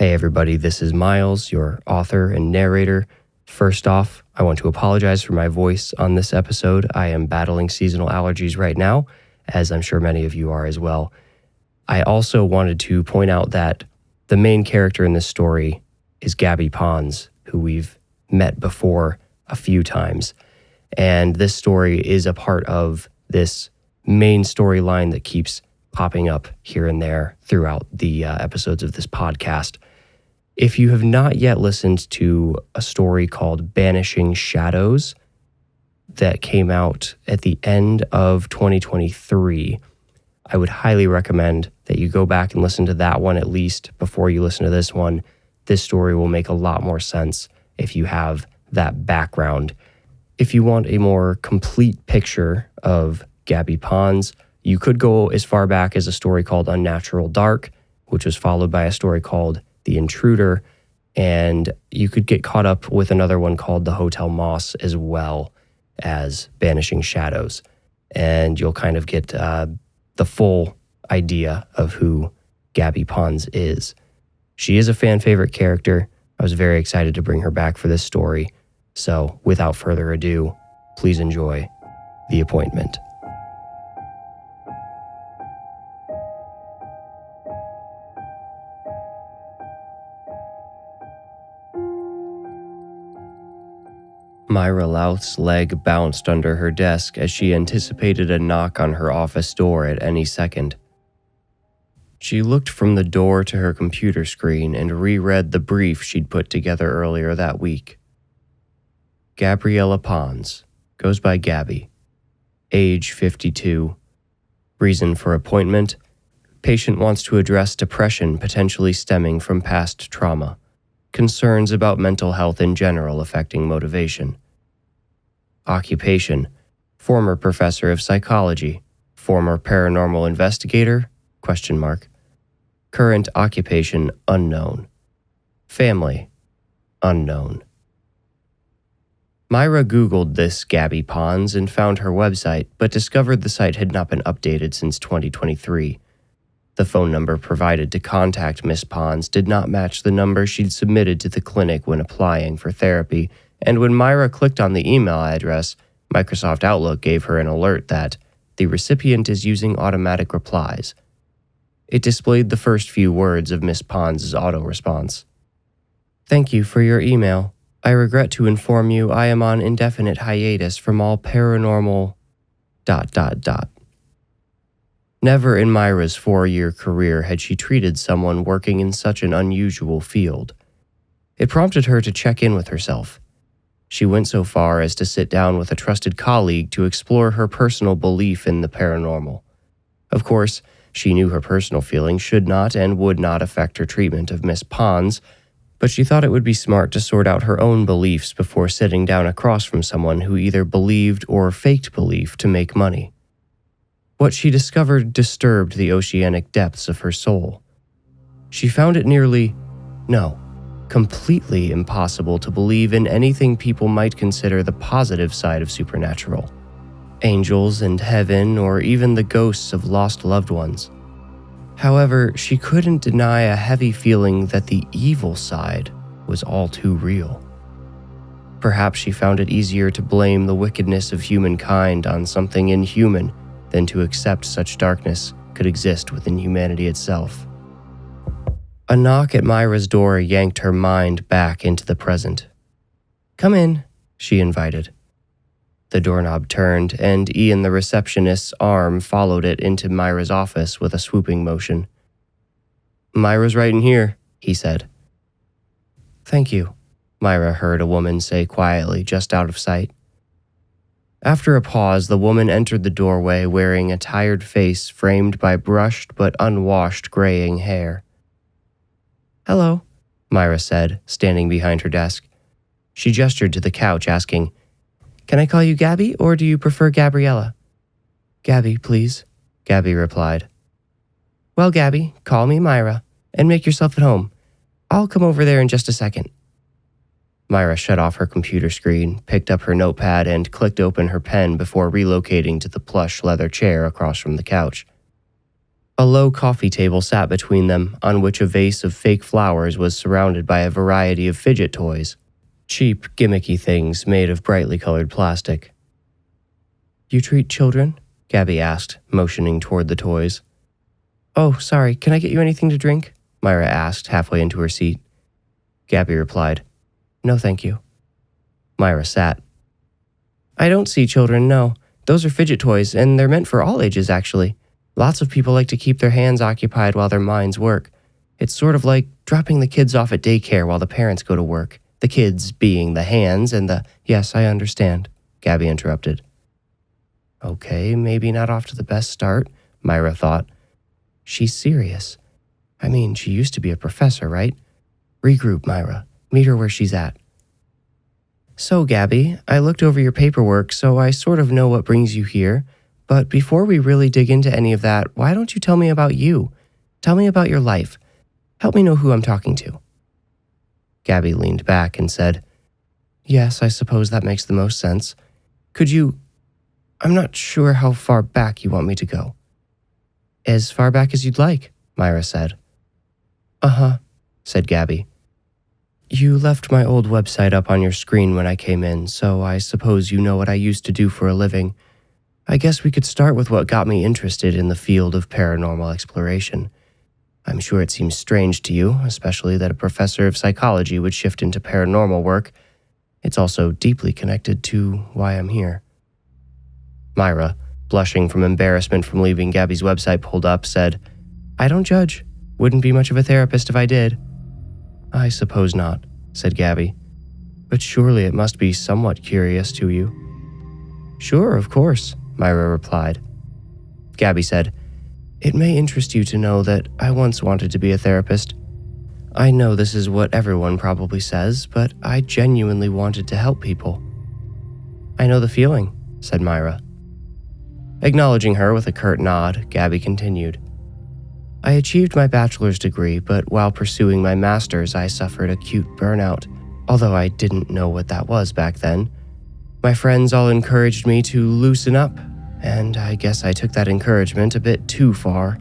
Hey everybody, this is Miles, your author and narrator. First off, I want to apologize for my voice on this episode. I am battling seasonal allergies right now, as I'm sure many of you are as well. I also wanted to point out that the main character in this story is Gabby Ponds, who we've met before a few times. And this story is a part of this main storyline that keeps popping up here and there throughout the episodes of this podcast. If you have not yet listened to a story called Banishing Shadows that came out at the end of 2023, I would highly recommend that you go back and listen to that one at least before you listen to this one. This story will make a lot more sense if you have that background. If you want a more complete picture of Gabby Ponds, you could go as far back as a story called Unnatural Dark, which was followed by a story called The Intruder, and you could get caught up with another one called the Hotel Mosse as well as Banishing Shadows, and you'll kind of get the full idea of who Gabby Ponds is. She is a fan favorite character. I was very excited to bring her back for this story, so without further ado, please enjoy The Appointment. Myra Louth's leg bounced under her desk as she anticipated a knock on her office door at any second. She looked from the door to her computer screen and reread the brief she'd put together earlier that week. Gabriella Ponds, goes by Gabby, age 52. Reason for appointment: patient wants to address depression potentially stemming from past trauma. Concerns about mental health in general affecting motivation. Occupation: former professor of psychology, former paranormal investigator, ? Current occupation unknown. Family unknown. Myra Googled this Gabby Ponds and found her website, but discovered the site had not been updated since 2023. The phone number provided to contact Miss Ponds did not match the number she'd submitted to the clinic when applying for therapy, and when Myra clicked on the email address, Microsoft Outlook gave her an alert that the recipient is using automatic replies. It displayed the first few words of Miss Ponds' auto response. Thank you for your email. I regret to inform you I am on indefinite hiatus from all paranormal... Never in Myra's 4-year career had she treated someone working in such an unusual field. It prompted her to check in with herself. She went so far as to sit down with a trusted colleague to explore her personal belief in the paranormal. Of course, she knew her personal feelings should not and would not affect her treatment of Miss Ponds, but she thought it would be smart to sort out her own beliefs before sitting down across from someone who either believed or faked belief to make money. What she discovered disturbed the oceanic depths of her soul. She found it completely impossible to believe in anything people might consider the positive side of supernatural. Angels and heaven, or even the ghosts of lost loved ones. However, she couldn't deny a heavy feeling that the evil side was all too real. Perhaps she found it easier to blame the wickedness of humankind on something inhuman than to accept such darkness could exist within humanity itself. A knock at Myra's door yanked her mind back into the present. Come in, she invited. The doorknob turned, and Ian, the receptionist's arm, followed it into Myra's office with a swooping motion. Myra's right in here, he said. Thank you, Myra heard a woman say quietly just out of sight. After a pause, the woman entered the doorway wearing a tired face framed by brushed but unwashed graying hair. Hello, Myra said, standing behind her desk. She gestured to the couch, asking, Can I call you Gabby, or do you prefer Gabriella? Gabby, please, Gabby replied. Well, Gabby, call me Myra, and make yourself at home. I'll come over there in just a second. Myra shut off her computer screen, picked up her notepad, and clicked open her pen before relocating to the plush leather chair across from the couch. A low coffee table sat between them, on which a vase of fake flowers was surrounded by a variety of fidget toys. Cheap, gimmicky things made of brightly colored plastic. "You treat children?" Gabby asked, motioning toward the toys. "Oh, sorry, can I get you anything to drink?" Myra asked, halfway into her seat. Gabby replied, "No, thank you." Myra sat. "I don't see children, no. Those are fidget toys, and they're meant for all ages, actually. Lots of people like to keep their hands occupied while their minds work. It's sort of like dropping the kids off at daycare while the parents go to work. The kids being the hands and the—" "Yes, I understand," Gabby interrupted. Okay, maybe not off to the best start, Myra thought. She's serious. I mean, she used to be a professor, right? Regroup, Myra. Meet her where she's at. "So, Gabby, I looked over your paperwork, so I sort of know what brings you here. But before we really dig into any of that, why don't you tell me about you? Tell me about your life. Help me know who I'm talking to." Gabby leaned back and said, "Yes, I suppose that makes the most sense. I'm not sure how far back you want me to go." "As far back as you'd like," Myra said. "Uh-huh," said Gabby. "You left my old website up on your screen when I came in, so I suppose you know what I used to do for a living. I guess we could start with what got me interested in the field of paranormal exploration. I'm sure it seems strange to you, especially that a professor of psychology would shift into paranormal work. It's also deeply connected to why I'm here." Myra, blushing from embarrassment from leaving Gabby's website pulled up, said, "I don't judge. Wouldn't be much of a therapist if I did." "I suppose not," said Gabby. "But surely it must be somewhat curious to you." "Sure, of course," Myra replied. Gabby said, "It may interest you to know that I once wanted to be a therapist. I know this is what everyone probably says, but I genuinely wanted to help people." "I know the feeling," said Myra. Acknowledging her with a curt nod, Gabby continued. "I achieved my bachelor's degree, but while pursuing my master's, I suffered acute burnout, although I didn't know what that was back then. My friends all encouraged me to loosen up, and I guess I took that encouragement a bit too far.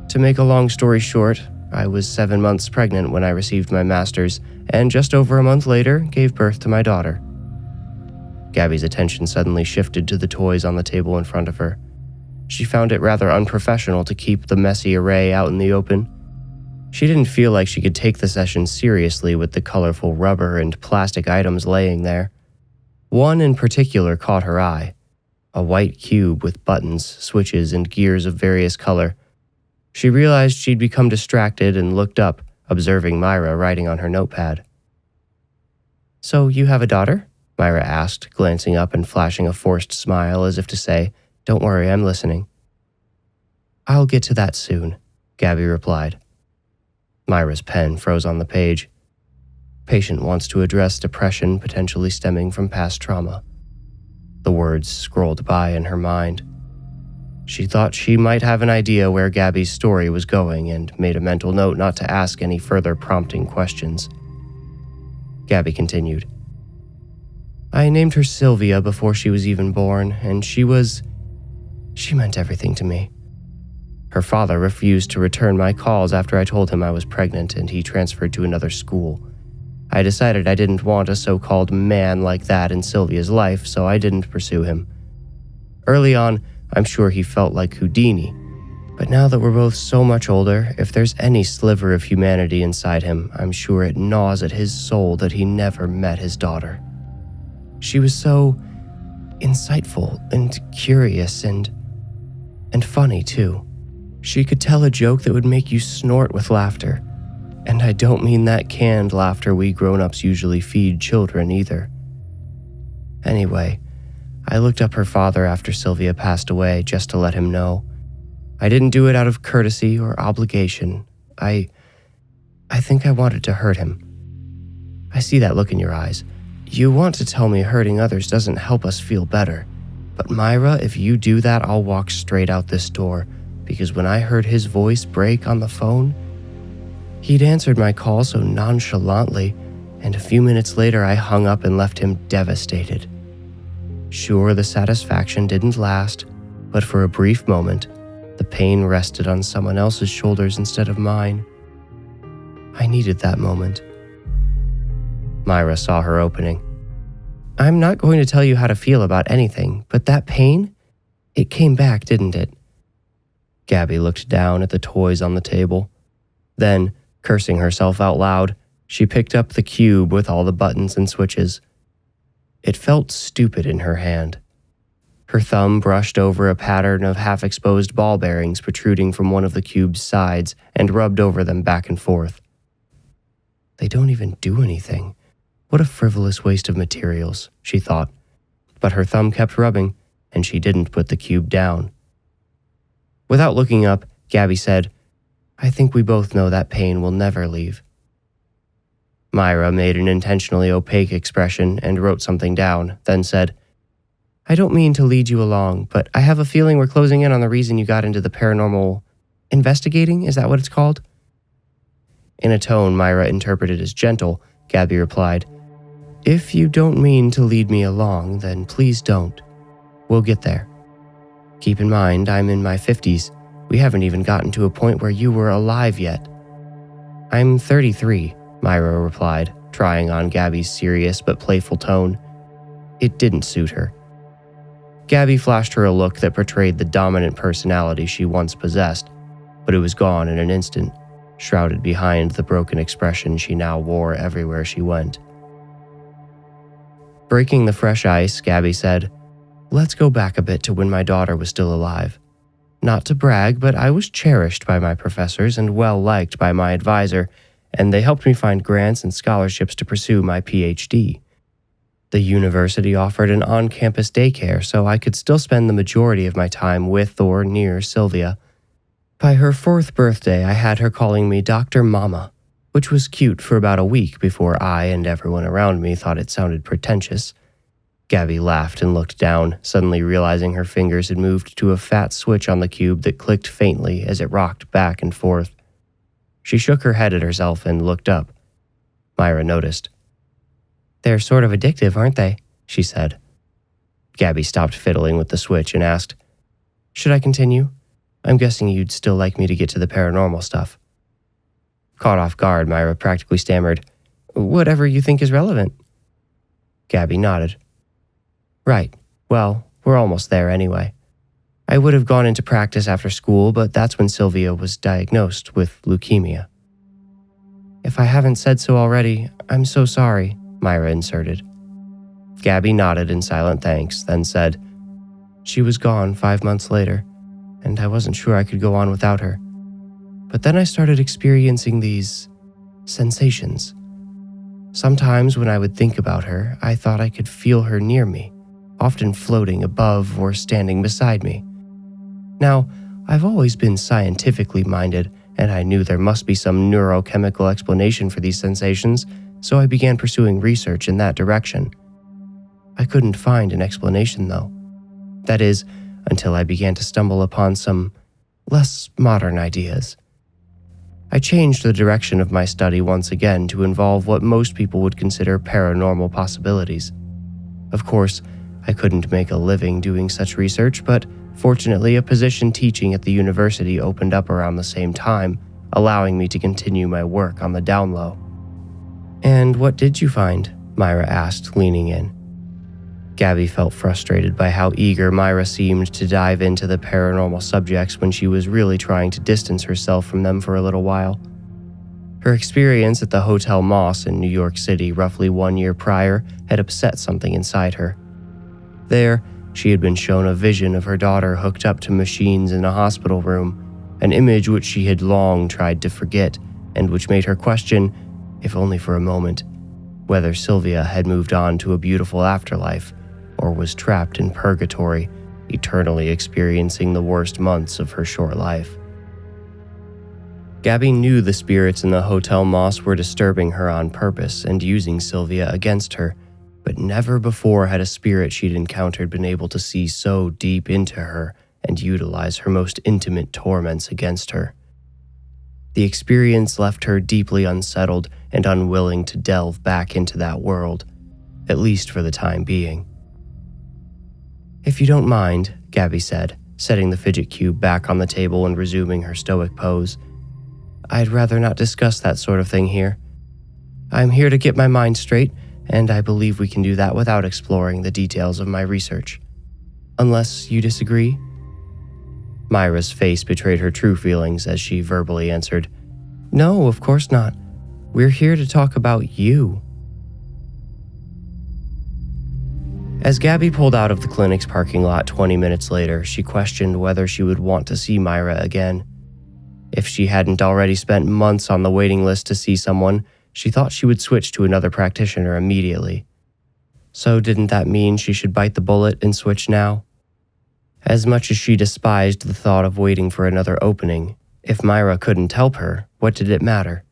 To make a long story short, I was 7 months pregnant when I received my master's, and just over a month later, gave birth to my daughter." Gabby's attention suddenly shifted to the toys on the table in front of her. She found it rather unprofessional to keep the messy array out in the open. She didn't feel like she could take the session seriously with the colorful rubber and plastic items laying there. One in particular caught her eye, a white cube with buttons, switches, and gears of various color. She realized she'd become distracted and looked up, observing Myra writing on her notepad. "So you have a daughter?" Myra asked, glancing up and flashing a forced smile as if to say, "Don't worry, I'm listening." "I'll get to that soon," Gabby replied. Myra's pen froze on the page. "Patient wants to address depression potentially stemming from past trauma." The words scrolled by in her mind. She thought she might have an idea where Gabby's story was going and made a mental note not to ask any further prompting questions. Gabby continued. "I named her Sylvia before she was even born, and she meant everything to me. Her father refused to return my calls after I told him I was pregnant, and he transferred to another school. I decided I didn't want a so-called man like that in Sylvia's life, so I didn't pursue him. Early on, I'm sure he felt like Houdini, but now that we're both so much older, if there's any sliver of humanity inside him, I'm sure it gnaws at his soul that he never met his daughter. She was so insightful and curious and funny too. She could tell a joke that would make you snort with laughter. And I don't mean that canned laughter we grown-ups usually feed children either. Anyway, I looked up her father after Sylvia passed away just to let him know. I didn't do it out of courtesy or obligation. I think I wanted to hurt him. I see that look in your eyes. You want to tell me hurting others doesn't help us feel better. But Myra, if you do that, I'll walk straight out this door, because when I heard his voice break on the phone, he'd answered my call so nonchalantly, and a few minutes later I hung up and left him devastated. Sure, the satisfaction didn't last, but for a brief moment, The pain rested on someone else's shoulders instead of mine. I needed that moment. Myra saw her opening. I'm not going to tell you how to feel about anything, but that pain, it came back, didn't it? Gabby looked down at the toys on the table. Then, cursing herself out loud, she picked up the cube with all the buttons and switches. It felt stupid in her hand. Her thumb brushed over a pattern of half-exposed ball bearings protruding from one of the cube's sides and rubbed over them back and forth. They don't even do anything. What a frivolous waste of materials, she thought. But her thumb kept rubbing, and she didn't put the cube down. Without looking up, Gabby said, I think we both know that pain will never leave. Myra made an intentionally opaque expression and wrote something down, then said, I don't mean to lead you along, but I have a feeling we're closing in on the reason you got into the paranormal investigating, is that what it's called? In a tone Myra interpreted as gentle, Gabby replied, If you don't mean to lead me along, then please don't. We'll get there. Keep in mind, I'm in my 50s. We haven't even gotten to a point where you were alive yet. I'm 33, Myra replied, trying on Gabby's serious but playful tone. It didn't suit her. Gabby flashed her a look that portrayed the dominant personality she once possessed, but it was gone in an instant, shrouded behind the broken expression she now wore everywhere she went. Breaking the fresh ice, Gabby said, Let's go back a bit to when my daughter was still alive. Not to brag, but I was cherished by my professors and well-liked by my advisor, and they helped me find grants and scholarships to pursue my PhD. The university offered an on-campus daycare, so I could still spend the majority of my time with or near Sylvia. By her 4th birthday, I had her calling me Dr. Mama, which was cute for about a week before I and everyone around me thought it sounded pretentious. Gabby laughed and looked down, suddenly realizing her fingers had moved to a fat switch on the cube that clicked faintly as it rocked back and forth. She shook her head at herself and looked up. Myra noticed. They're sort of addictive, aren't they? She said. Gabby stopped fiddling with the switch and asked, Should I continue? I'm guessing you'd still like me to get to the paranormal stuff. Caught off guard, Myra practically stammered, Whatever you think is relevant. Gabby nodded. Right. Well, we're almost there anyway. I would have gone into practice after school, but that's when Sylvia was diagnosed with leukemia. If I haven't said so already, I'm so sorry, Myra inserted. Gabby nodded in silent thanks, then said, She was gone 5 months later, and I wasn't sure I could go on without her. But then I started experiencing these sensations. Sometimes when I would think about her, I thought I could feel her near me, often floating above or standing beside me. Now, I've always been scientifically minded, and I knew there must be some neurochemical explanation for these sensations, so I began pursuing research in that direction. I couldn't find an explanation, though. That is, until I began to stumble upon some less modern ideas. I changed the direction of my study once again to involve what most people would consider paranormal possibilities. Of course, I couldn't make a living doing such research, but fortunately a position teaching at the university opened up around the same time, allowing me to continue my work on the down low. And what did you find? Myra asked, leaning in. Gabby felt frustrated by how eager Myra seemed to dive into the paranormal subjects when she was really trying to distance herself from them for a little while. Her experience at the Hotel Mosse in New York City roughly 1 year prior had upset something inside her. There, she had been shown a vision of her daughter hooked up to machines in a hospital room, an image which she had long tried to forget and which made her question, if only for a moment, whether Sylvia had moved on to a beautiful afterlife or was trapped in purgatory, eternally experiencing the worst months of her short life. Gabby knew the spirits in the Hotel Mosse were disturbing her on purpose and using Sylvia against her, but never before had a spirit she'd encountered been able to see so deep into her and utilize her most intimate torments against her. The experience left her deeply unsettled and unwilling to delve back into that world, at least for the time being. If you don't mind, Gabby said, setting the fidget cube back on the table and resuming her stoic pose. "I'd rather not discuss that sort of thing here. I'm here to get my mind straight, and I believe we can do that without exploring the details of my research. Unless you disagree?" Myra's face betrayed her true feelings as she verbally answered, "No, of course not. We're here to talk about you." As Gabby pulled out of the clinic's parking lot 20 minutes later, she questioned whether she would want to see Myra again. If she hadn't already spent months on the waiting list to see someone, she thought she would switch to another practitioner immediately. So didn't that mean she should bite the bullet and switch now? As much as she despised the thought of waiting for another opening, if Myra couldn't help her, what did it matter?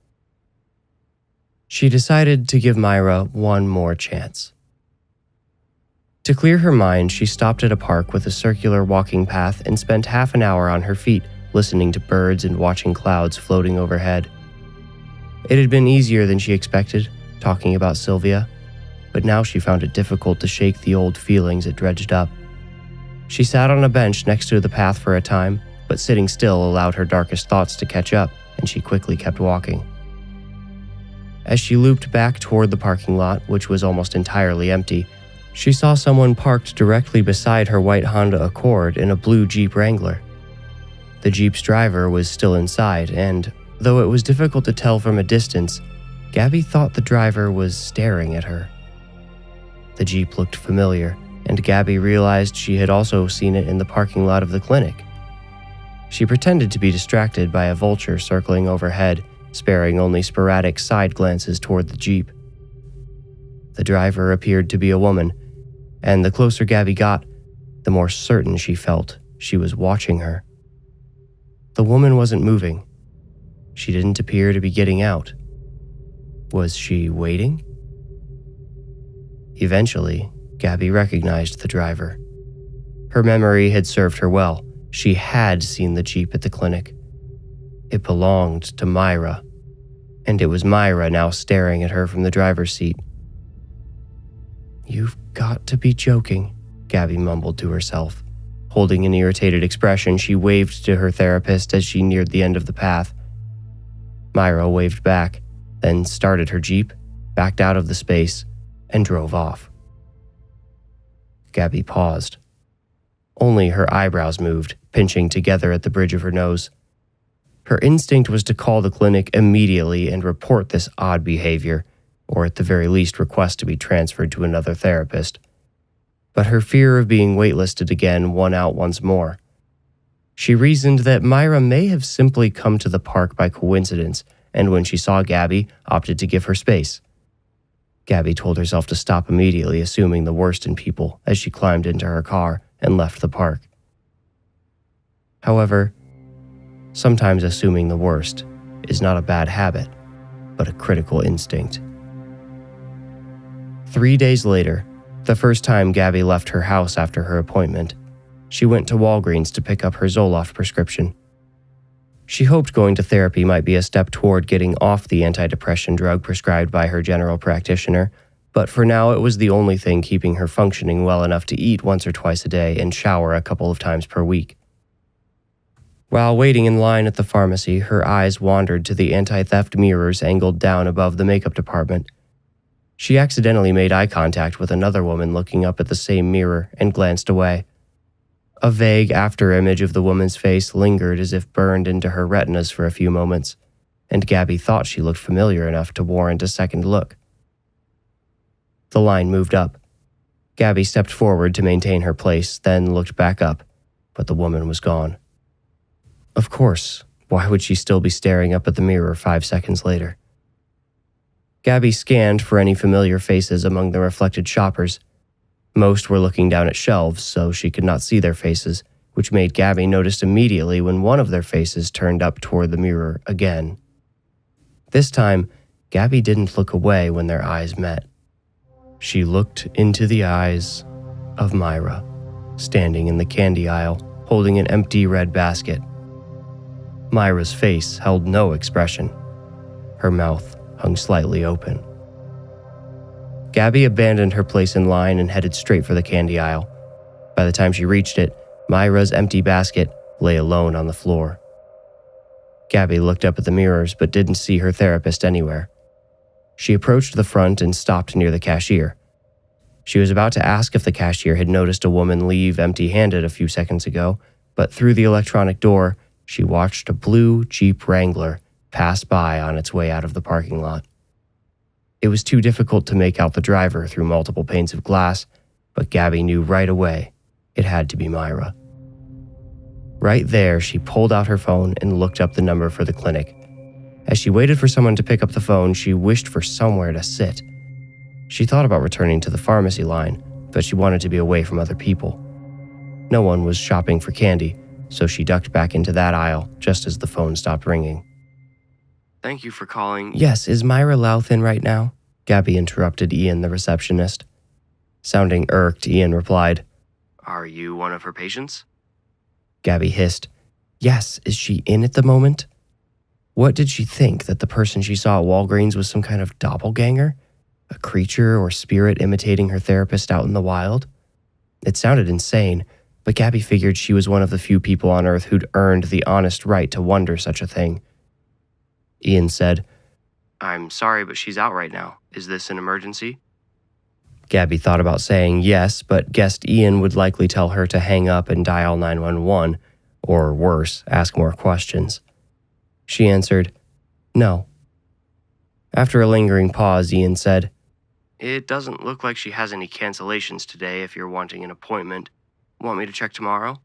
She decided to give Myra one more chance. To clear her mind, she stopped at a park with a circular walking path and spent half an hour on her feet, listening to birds and watching clouds floating overhead. It had been easier than she expected, talking about Sylvia, but now she found it difficult to shake the old feelings it dredged up. She sat on a bench next to the path for a time, but sitting still allowed her darkest thoughts to catch up, and she quickly kept walking. As she looped back toward the parking lot, which was almost entirely empty, she saw someone parked directly beside her white Honda Accord in a blue Jeep Wrangler. The Jeep's driver was still inside, and though it was difficult to tell from a distance, Gabby thought the driver was staring at her. The Jeep looked familiar, and Gabby realized she had also seen it in the parking lot of the clinic. She pretended to be distracted by a vulture circling overhead, sparing only sporadic side glances toward the Jeep. The driver appeared to be a woman, and the closer Gabby got, the more certain she felt she was watching her. The woman wasn't moving. She didn't appear to be getting out. Was she waiting? Eventually, Gabby recognized the driver. Her memory had served her well. She had seen the Jeep at the clinic. It belonged to Myra, and it was Myra now staring at her from the driver's seat. "You've got to be joking," Gabby mumbled to herself. Holding an irritated expression, she waved to her therapist as she neared the end of the path. Myra waved back, then started her Jeep, backed out of the space, and drove off. Gabby paused. Only her eyebrows moved, pinching together at the bridge of her nose. Her instinct was to call the clinic immediately and report this odd behavior, or at the very least request to be transferred to another therapist. But her fear of being waitlisted again won out once more. She reasoned that Myra may have simply come to the park by coincidence, and when she saw Gabby, opted to give her space. Gabby told herself to stop immediately, assuming the worst in people, as she climbed into her car and left the park. However, sometimes assuming the worst is not a bad habit, but a critical instinct. 3 days later, the first time Gabby left her house after her appointment, she went to Walgreens to pick up her Zoloft prescription. She hoped going to therapy might be a step toward getting off the antidepressant drug prescribed by her general practitioner, but for now it was the only thing keeping her functioning well enough to eat once or twice a day and shower a couple of times per week. While waiting in line at the pharmacy, her eyes wandered to the anti-theft mirrors angled down above the makeup department. She accidentally made eye contact with another woman looking up at the same mirror and glanced away. A vague afterimage of the woman's face lingered as if burned into her retinas for a few moments, and Gabby thought she looked familiar enough to warrant a second look. The line moved up. Gabby stepped forward to maintain her place, then looked back up, but the woman was gone. Of course, why would she still be staring up at the mirror 5 seconds later? Gabby scanned for any familiar faces among the reflected shoppers. Most were looking down at shelves, so she could not see their faces, which made Gabby notice immediately when one of their faces turned up toward the mirror again. This time, Gabby didn't look away when their eyes met. She looked into the eyes of Myra, standing in the candy aisle, holding an empty red basket. Myra's face held no expression. Her mouth hung slightly open. Gabby abandoned her place in line and headed straight for the candy aisle. By the time she reached it, Myra's empty basket lay alone on the floor. Gabby looked up at the mirrors but didn't see her therapist anywhere. She approached the front and stopped near the cashier. She was about to ask if the cashier had noticed a woman leave empty-handed a few seconds ago, but through the electronic door, she watched a blue Jeep Wrangler pass by on its way out of the parking lot. It was too difficult to make out the driver through multiple panes of glass, but Gabby knew right away it had to be Myra. Right there, she pulled out her phone and looked up the number for the clinic. As she waited for someone to pick up the phone, she wished for somewhere to sit. She thought about returning to the pharmacy line, but she wanted to be away from other people. No one was shopping for candy, so she ducked back into that aisle just as the phone stopped ringing. Thank you for calling. Yes, is Myra Louth in right now? Gabby interrupted Ian, the receptionist. Sounding irked, Ian replied, Are you one of her patients? Gabby hissed, Yes, is she in at the moment? What did she think, that the person she saw at Walgreens was some kind of doppelganger? A creature or spirit imitating her therapist out in the wild? It sounded insane, but Gabby figured she was one of the few people on Earth who'd earned the honest right to wonder such a thing. Ian said, I'm sorry, but she's out right now. Is this an emergency? Gabby thought about saying yes, but guessed Ian would likely tell her to hang up and dial 911, or worse, ask more questions. She answered, No. After a lingering pause, Ian said, It doesn't look like she has any cancellations today if you're wanting an appointment. Want me to check tomorrow?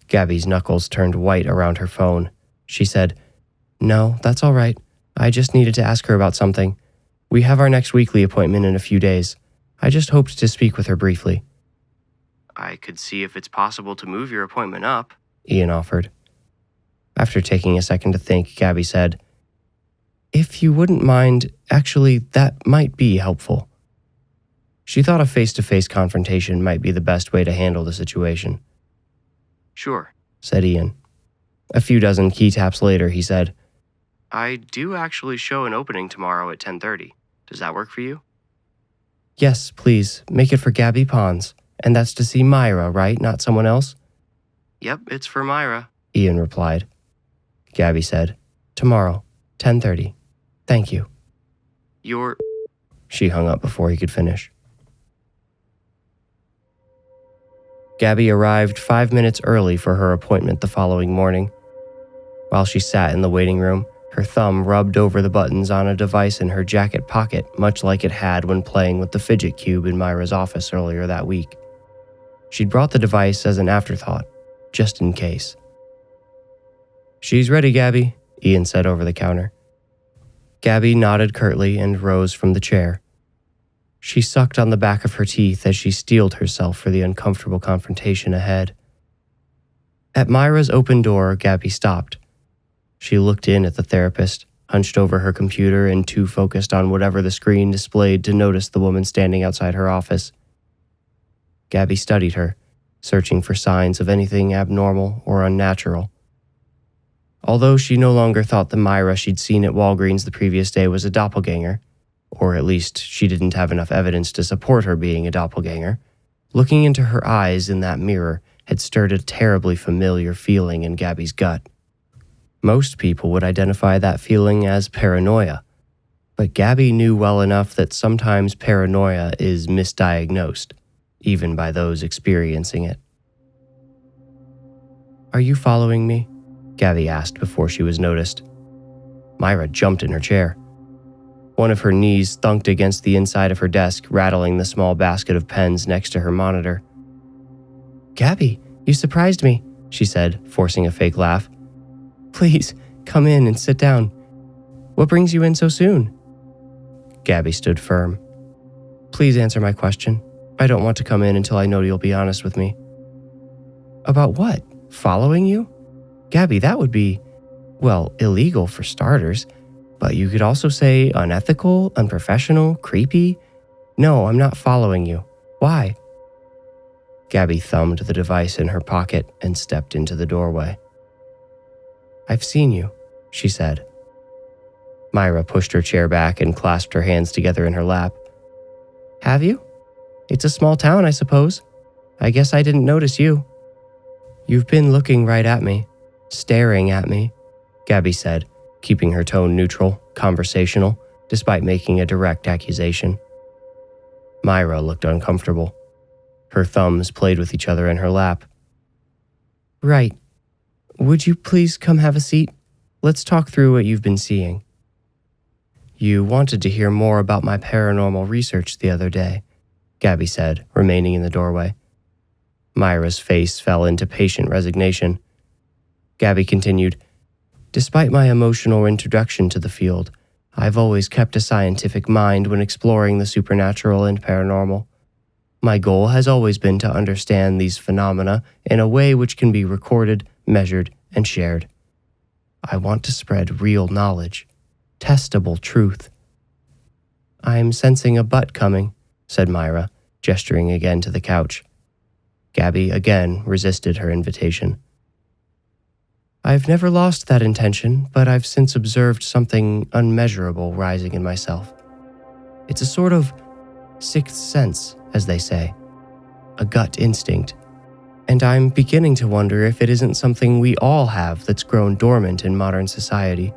Gabby's knuckles turned white around her phone. She said, No, that's all right. I just needed to ask her about something. We have our next weekly appointment in a few days. I just hoped to speak with her briefly. I could see if it's possible to move your appointment up, Ian offered. After taking a second to think, Gabby said, If you wouldn't mind, actually, that might be helpful. She thought a face-to-face confrontation might be the best way to handle the situation. Sure, said Ian. A few dozen key taps later, he said, I do actually show an opening tomorrow at 10:30. Does that work for you? Yes, please, make it for Gabby Ponds. And that's to see Myra, right? Not someone else? Yep, it's for Myra, Ian replied. Gabby said, Tomorrow, 10:30. Thank you. She hung up before he could finish. Gabby arrived 5 minutes early for her appointment the following morning. While she sat in the waiting room, her thumb rubbed over the buttons on a device in her jacket pocket, much like it had when playing with the fidget cube in Myra's office earlier that week. She'd brought the device as an afterthought, just in case. She's ready, Gabby, Ian said over the counter. Gabby nodded curtly and rose from the chair. She sucked on the back of her teeth as she steeled herself for the uncomfortable confrontation ahead. At Myra's open door, Gabby stopped. She looked in at the therapist, hunched over her computer and too focused on whatever the screen displayed to notice the woman standing outside her office. Gabby studied her, searching for signs of anything abnormal or unnatural. Although she no longer thought the Myra she'd seen at Walgreens the previous day was a doppelganger, or at least she didn't have enough evidence to support her being a doppelganger, looking into her eyes in that mirror had stirred a terribly familiar feeling in Gabby's gut. Most people would identify that feeling as paranoia, but Gabby knew well enough that sometimes paranoia is misdiagnosed, even by those experiencing it. Are you following me? Gabby asked before she was noticed. Myra jumped in her chair. One of her knees thunked against the inside of her desk, rattling the small basket of pens next to her monitor. Gabby, you surprised me, she said, forcing a fake laugh. Please, come in and sit down. What brings you in so soon? Gabby stood firm. Please answer my question. I don't want to come in until I know you'll be honest with me. About what? Following you? Gabby, that would be, well, illegal for starters, but you could also say unethical, unprofessional, creepy. No, I'm not following you. Why? Gabby thumbed the device in her pocket and stepped into the doorway. I've seen you, she said. Myra pushed her chair back and clasped her hands together in her lap. Have you? It's a small town, I suppose. I guess I didn't notice you. You've been looking right at me, staring at me, Gabby said, keeping her tone neutral, conversational, despite making a direct accusation. Myra looked uncomfortable. Her thumbs played with each other in her lap. Right. Would you please come have a seat? Let's talk through what you've been seeing. You wanted to hear more about my paranormal research the other day, Gabby said, remaining in the doorway. Myra's face fell into patient resignation. Gabby continued, Despite my emotional introduction to the field, I've always kept a scientific mind when exploring the supernatural and paranormal. My goal has always been to understand these phenomena in a way which can be recorded, measured, and shared. I want to spread real knowledge, testable truth. I'm sensing a butt coming, said Myra, gesturing again to the couch. Gabby again resisted her invitation. I've never lost that intention, but I've since observed something unmeasurable rising in myself. It's a sort of sixth sense, as they say, a gut instinct, and I'm beginning to wonder if it isn't something we all have that's grown dormant in modern society.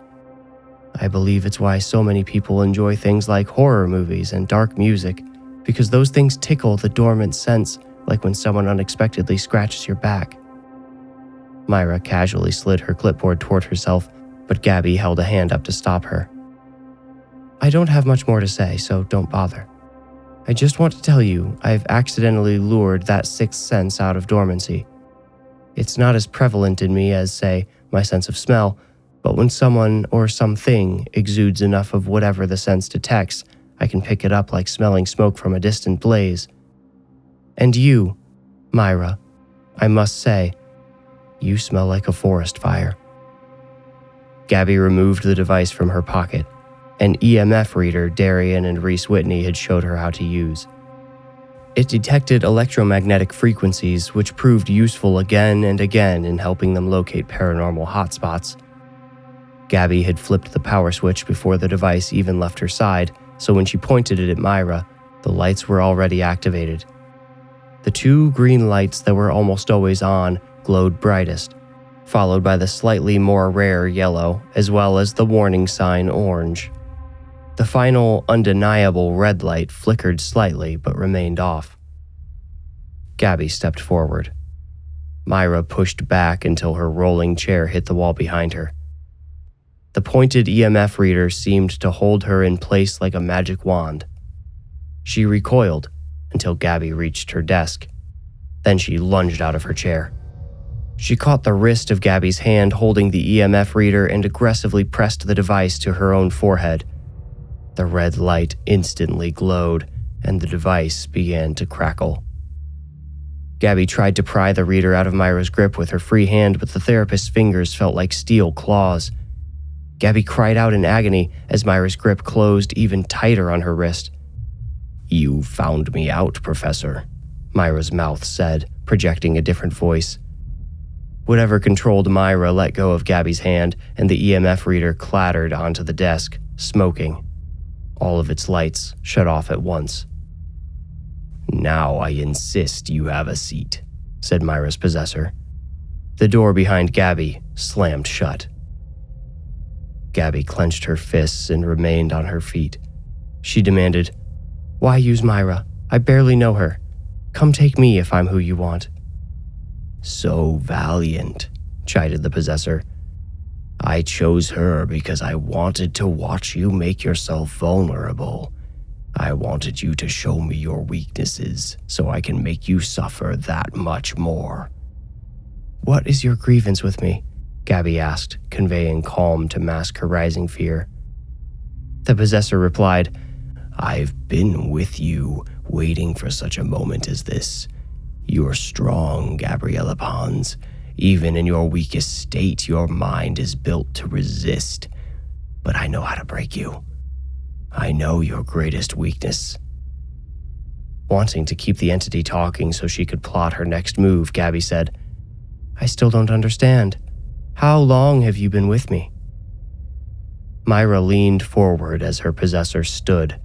I believe it's why so many people enjoy things like horror movies and dark music, because those things tickle the dormant sense, like when someone unexpectedly scratches your back. Myra casually slid her clipboard toward herself, but Gabby held a hand up to stop her. I don't have much more to say, so don't bother. I just want to tell you I've accidentally lured that sixth sense out of dormancy. It's not as prevalent in me as, say, my sense of smell, but when someone or something exudes enough of whatever the sense detects, I can pick it up like smelling smoke from a distant blaze. And you, Myra, I must say, you smell like a forest fire. Gabby removed the device from her pocket, an EMF reader Darian and Reese Whitney had showed her how to use. It detected electromagnetic frequencies which proved useful again and again in helping them locate paranormal hotspots. Gabby had flipped the power switch before the device even left her side, so when she pointed it at Myra, the lights were already activated. The two green lights that were almost always on glowed brightest, followed by the slightly more rare yellow, as well as the warning sign orange. The final, undeniable red light flickered slightly but remained off. Gabby stepped forward. Myra pushed back until her rolling chair hit the wall behind her. The pointed EMF reader seemed to hold her in place like a magic wand. She recoiled until Gabby reached her desk. Then she lunged out of her chair. She caught the wrist of Gabby's hand holding the EMF reader and aggressively pressed the device to her own forehead. The red light instantly glowed, and the device began to crackle. Gabby tried to pry the reader out of Myra's grip with her free hand, but the therapist's fingers felt like steel claws. Gabby cried out in agony as Myra's grip closed even tighter on her wrist. You found me out, Professor, Myra's mouth said, projecting a different voice. Whatever controlled Myra let go of Gabby's hand, and the EMF reader clattered onto the desk, smoking. All of its lights shut off at once. Now I insist you have a seat, said Myra's possessor. The door behind Gabby slammed shut. Gabby clenched her fists and remained on her feet. She demanded, Why use Myra? I barely know her. Come take me if I'm who you want. So valiant, chided the possessor. I chose her because I wanted to watch you make yourself vulnerable. I wanted you to show me your weaknesses so I can make you suffer that much more. What is your grievance with me? Gabby asked, conveying calm to mask her rising fear. The possessor replied, I've been with you, waiting for such a moment as this. You're strong, Gabriella Ponds. Even in your weakest state, your mind is built to resist. But I know how to break you. I know your greatest weakness. Wanting to keep the entity talking so she could plot her next move, Gabby said, I still don't understand. How long have you been with me? Myra leaned forward as her possessor stood.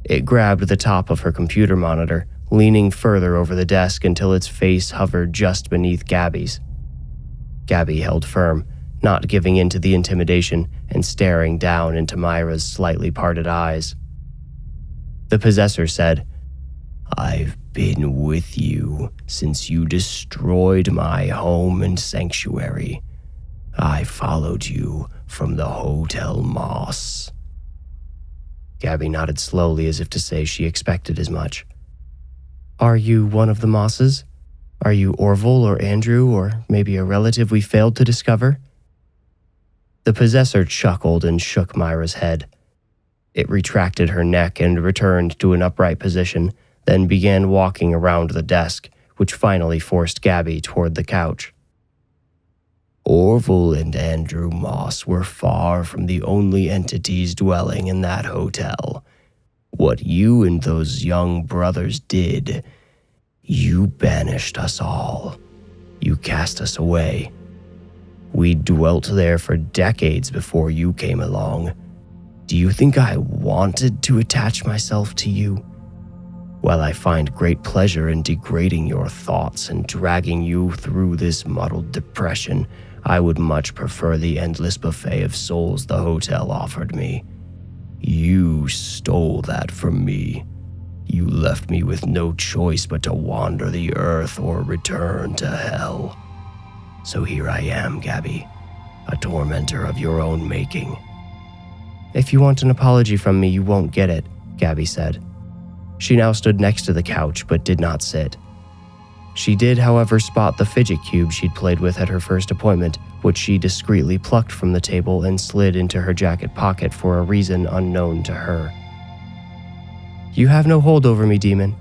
It grabbed the top of her computer monitor, leaning further over the desk until its face hovered just beneath Gabby's. Gabby held firm, not giving in to the intimidation and staring down into Myra's slightly parted eyes. The possessor said, "I've been with you since you destroyed my home and sanctuary. I followed you from the Hotel Mosse." Gabby nodded slowly as if to say she expected as much. "Are you one of the Mosses? Are you Orville or Andrew, or maybe a relative we failed to discover?" The possessor chuckled and shook Myra's head. It retracted her neck and returned to an upright position, then began walking around the desk, which finally forced Gabby toward the couch. "Orville and Andrew Mosse were far from the only entities dwelling in that hotel. What you and those young brothers did, you banished us all. You cast us away. We dwelt there for decades before you came along. Do you think I wanted to attach myself to you? While I find great pleasure in degrading your thoughts and dragging you through this muddled depression, I would much prefer the endless buffet of souls the hotel offered me. You stole that from me. You left me with no choice but to wander the earth or return to hell. So here I am, Gabby, a tormentor of your own making." "If you want an apology from me, you won't get it," Gabby said. She now stood next to the couch but did not sit. She did, however, spot the fidget cube she'd played with at her first appointment, which she discreetly plucked from the table and slid into her jacket pocket for a reason unknown to her. "You have no hold over me, demon.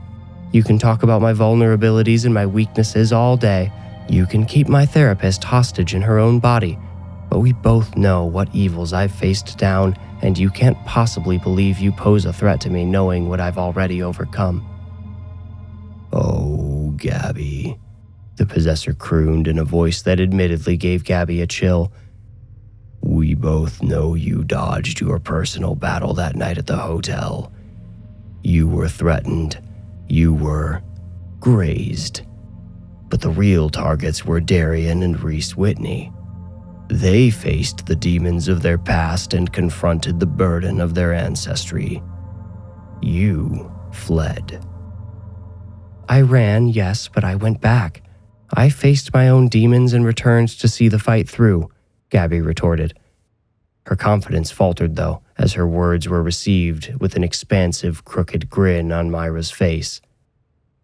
You can talk about my vulnerabilities and my weaknesses all day. You can keep my therapist hostage in her own body, but we both know what evils I've faced down, and you can't possibly believe you pose a threat to me knowing what I've already overcome." "Oh, Gabby," the possessor crooned in a voice that admittedly gave Gabby a chill. "We both know you dodged your personal battle that night at the hotel. You were threatened. You were grazed. But the real targets were Darian and Reese Whitney. They faced the demons of their past and confronted the burden of their ancestry. You fled." "I ran, yes, but I went back. I faced my own demons and returned to see the fight through," Gabby retorted. Her confidence faltered, though, as her words were received with an expansive, crooked grin on Myra's face.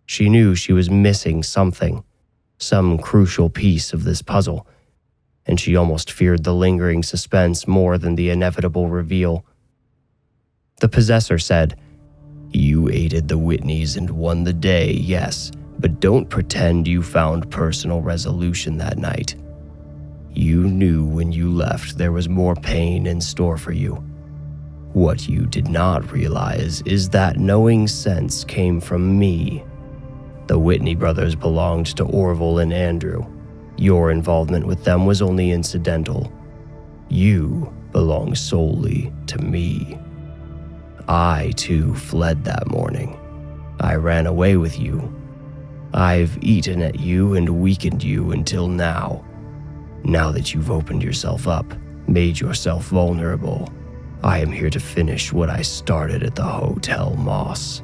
She knew she was missing something, some crucial piece of this puzzle, and she almost feared the lingering suspense more than the inevitable reveal. The possessor said, "You aided the Whitneys and won the day, yes, but don't pretend you found personal resolution that night. You knew when you left there was more pain in store for you. What you did not realize is that knowing sense came from me. The Whitney brothers belonged to Orville and Andrew. Your involvement with them was only incidental. You belong solely to me. I, too, fled that morning. I ran away with you. I've eaten at you and weakened you until now. Now that you've opened yourself up, made yourself vulnerable, I am here to finish what I started at the Hotel Mosse."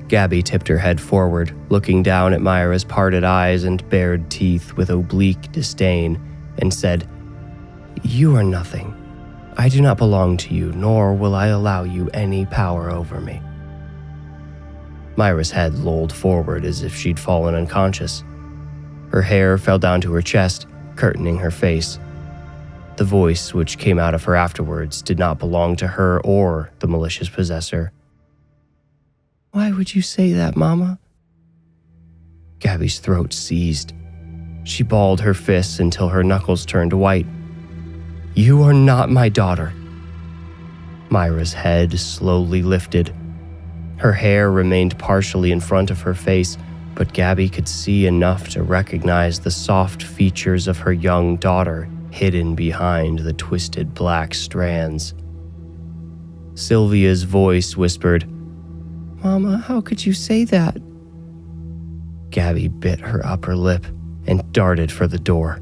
Gabby tipped her head forward, looking down at Myra's parted eyes and bared teeth with oblique disdain, and said, "You are nothing. I do not belong to you, nor will I allow you any power over me." Myra's head lolled forward as if she'd fallen unconscious. Her hair fell down to her chest, curtaining her face. The voice which came out of her afterwards did not belong to her or the malicious possessor. "Why would you say that, Mama?" Gabby's throat seized. She balled her fists until her knuckles turned white. "You are not my daughter." Myra's head slowly lifted. Her hair remained partially in front of her face, but Gabby could see enough to recognize the soft features of her young daughter hidden behind the twisted black strands. Sylvia's voice whispered, Mama, how could you say that? Gabby bit her upper lip and darted for the door.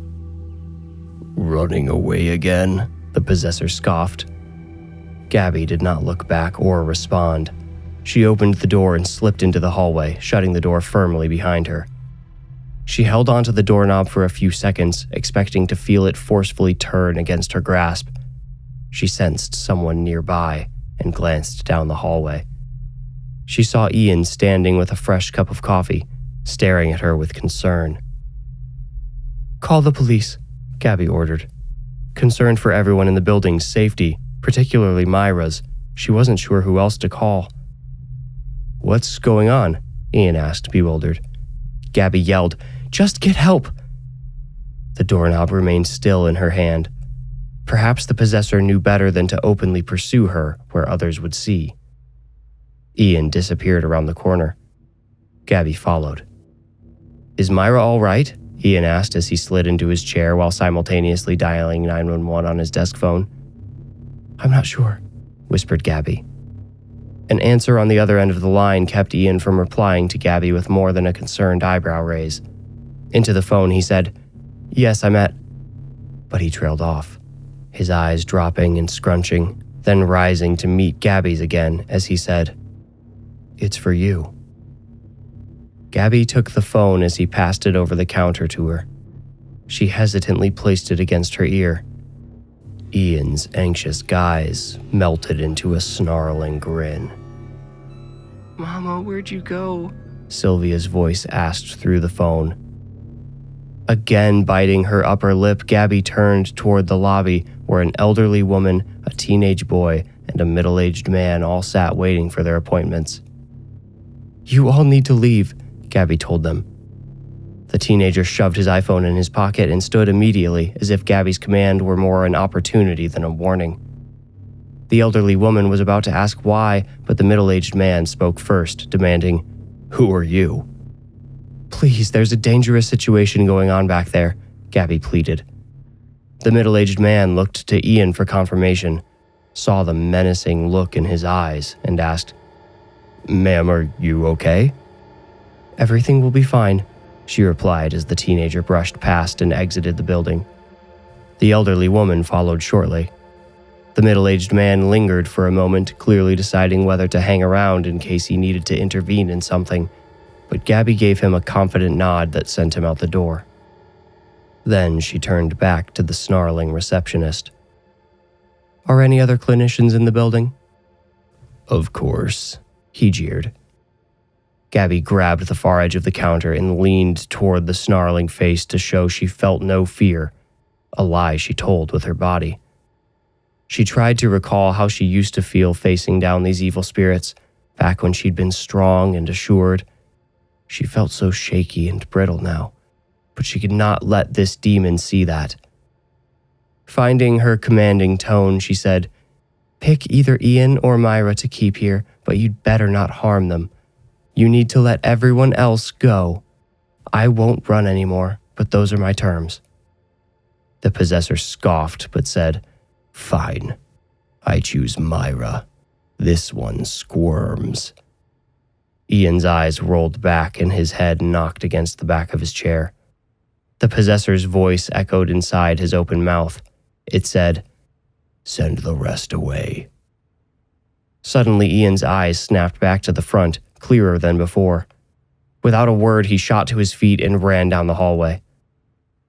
Running away again, the possessor scoffed. Gabby did not look back or respond. She opened the door and slipped into the hallway, shutting the door firmly behind her. She held onto the doorknob for a few seconds, expecting to feel it forcefully turn against her grasp. She sensed someone nearby and glanced down the hallway. She saw Ian standing with a fresh cup of coffee, staring at her with concern. Call the police, Gabby ordered. Concerned for everyone in the building's safety, particularly Myra's, she wasn't sure who else to call. What's going on? Ian asked, bewildered. Gabby yelled, Just get help! The doorknob remained still in her hand. Perhaps the possessor knew better than to openly pursue her where others would see. Ian disappeared around the corner. Gabby followed. Is Myra all right? Ian asked as he slid into his chair while simultaneously dialing 911 on his desk phone. I'm not sure, whispered Gabby. An answer on the other end of the line kept Ian from replying to Gabby with more than a concerned eyebrow raise. Into the phone, he said, Yes, I'm at... But he trailed off, his eyes dropping and scrunching, then rising to meet Gabby's again as he said, It's for you. Gabby took the phone as he passed it over the counter to her. She hesitantly placed it against her ear. Ian's anxious guise melted into a snarling grin. Mama, where'd you go? Sylvia's voice asked through the phone. Again biting her upper lip, Gabby turned toward the lobby where an elderly woman, a teenage boy, and a middle-aged man all sat waiting for their appointments. You all need to leave, Gabby told them. The teenager shoved his iPhone in his pocket and stood immediately, as if Gabby's command were more an opportunity than a warning. The elderly woman was about to ask why, but the middle-aged man spoke first, demanding, Who are you? Please, there's a dangerous situation going on back there, Gabby pleaded. The middle-aged man looked to Ian for confirmation, saw the menacing look in his eyes, and asked, Ma'am, are you okay? Everything will be fine, she replied as the teenager brushed past and exited the building. The elderly woman followed shortly. The middle-aged man lingered for a moment, clearly deciding whether to hang around in case he needed to intervene in something, but Gabby gave him a confident nod that sent him out the door. Then she turned back to the snarling receptionist. Are any other clinicians in the building? Of course, he jeered. Gabby grabbed the far edge of the counter and leaned toward the snarling face to show she felt no fear, a lie she told with her body. She tried to recall how she used to feel facing down these evil spirits, back when she'd been strong and assured. She felt so shaky and brittle now, but she could not let this demon see that. Finding her commanding tone, she said, Pick either Ian or Myra to keep here, but you'd better not harm them. You need to let everyone else go. I won't run anymore, but those are my terms. The possessor scoffed but said, Fine. I choose Myra. This one squirms. Ian's eyes rolled back and his head knocked against the back of his chair. The possessor's voice echoed inside his open mouth. It said, Send the rest away. Suddenly, Ian's eyes snapped back to the front, clearer than before. Without a word, he shot to his feet and ran down the hallway.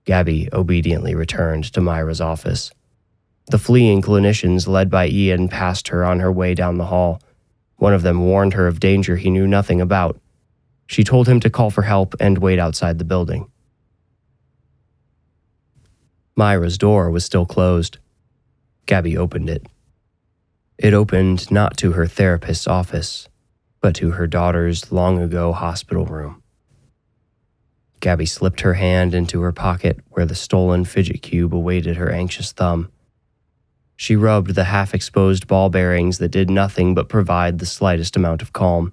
Gabby obediently returned to Myra's office. The fleeing clinicians, led by Ian, passed her on her way down the hall. One of them warned her of danger he knew nothing about. She told him to call for help and wait outside the building. Myra's door was still closed. Gabby opened it. It opened not to her therapist's office, but to her daughter's long-ago hospital room. Gabby slipped her hand into her pocket where the stolen fidget cube awaited her anxious thumb. She rubbed the half-exposed ball bearings that did nothing but provide the slightest amount of calm.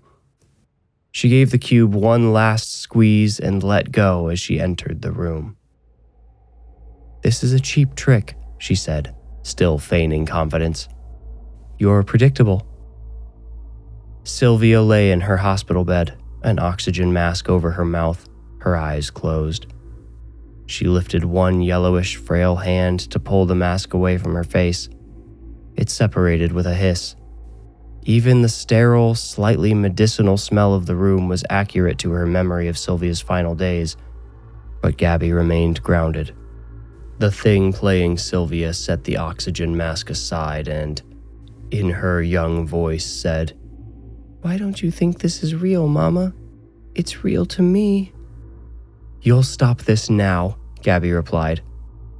She gave the cube one last squeeze and let go as she entered the room. This is a cheap trick, she said, still feigning confidence. You're predictable. Sylvia lay in her hospital bed, an oxygen mask over her mouth, her eyes closed. She lifted one yellowish, frail hand to pull the mask away from her face. It separated with a hiss. Even the sterile, slightly medicinal smell of the room was accurate to her memory of Sylvia's final days, but Gabby remained grounded. The thing playing Sylvia set the oxygen mask aside and, in her young voice, said, "Why don't you think this is real, Mama? It's real to me." "You'll stop this now," Gabby replied.